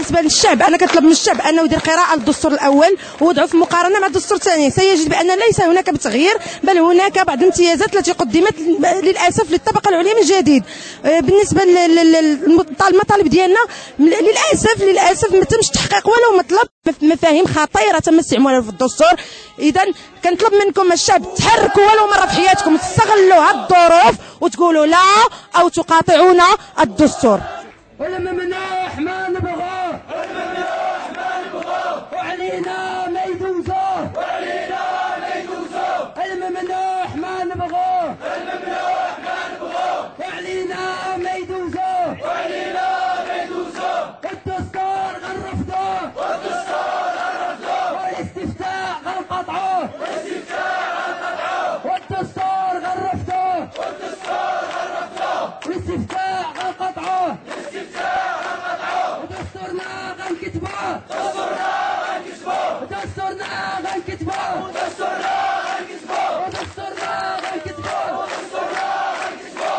بالنسبه للشعب انا كنطلب من الشعب انه يدير قراءه للدستور الاول ووضعه في مقارنه مع الدستور الثاني. سيجد بان ليس هناك تغيير، بل هناك بعض الامتيازات التي قدمت للاسف للطبقه العليا من جديد. بالنسبه للمطالب ديالنا للاسف ما تمش تحقيق ولو مطلب. مفاهيم خطيره تم استعمالها في الدستور. اذا كنطلب منكم الشعب تحركوا ولو مره في حياتكم، تستغلوا هذه الظروف وتقولوا لا او تقاطعون الدستور. الممنوح ما نبغاه، الممنوح ما نبغاه، وعلينا ما يدوزوه، وعلينا ما يدوزوه، الممنوح ما نبغاه، الممنوح ما نبغاه، وعلينا ما يدوزوه، وعلينا ما يدوزوه، الدستور غنرفضوه، والدستور غنرفضوه، والاستفتاء غنقطعوه، والاستفتاء غنقطعوه، والدستور غنرفضوه، والدستور غنرفضوه، والاستفتاء غنقطعوه، دستورنا غنكتبوه، دستورنا غنكتبوه، دستورنا غنكتبوه، دستورنا غنكتبوه، دستورنا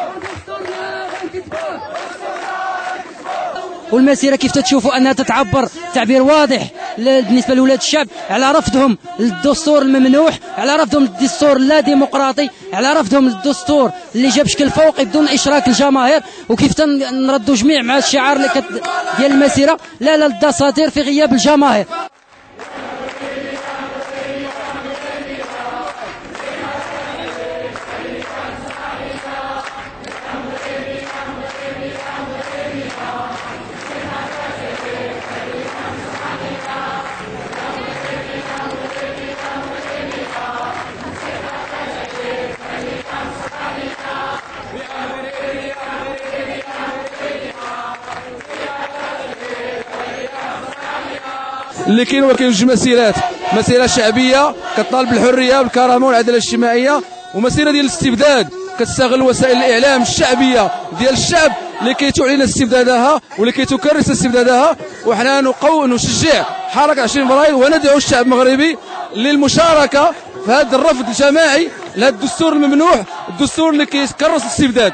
غنكتبوه، دستورنا غنكتبوه. والمسيره كيف تشوفوا انها تتعبر تعبير واضح بالنسبه لولاد الشعب على رفضهم للدستور الممنوح، على رفضهم للدستور اللا ديمقراطي، على رفضهم للدستور اللي جاب شكل فوقي بدون اشراك الجماهير. وكيف نردوا جميع مع الشعار اللي ديال المسيره لا للدساتير في غياب الجماهير. اللي كاين جوج مسيرات، مسيره شعبيه كتطالب بالحريه والكرامه والعداله الاجتماعيه، ومسيره ديال الاستبداد كتستغل وسائل الاعلام الشعبيه ديال الشعب لكي تعلن استبدادها ولكي تكرس استبدادها. وحنا نشجع حركه 20 فبراير وندعو الشعب المغربي للمشاركه في هذا الرفض الجماعي لهذا الدستور الممنوح، الدستور اللي كيكرس الاستبداد.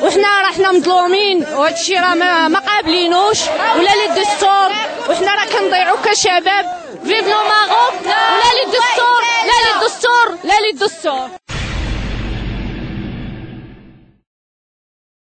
وحنا راحنا مظلومين وهذا الشيء راه ما قابلينوش ولا للدستور، وحنا راه كنضيعوا كشباب فيف لو ماروك ولا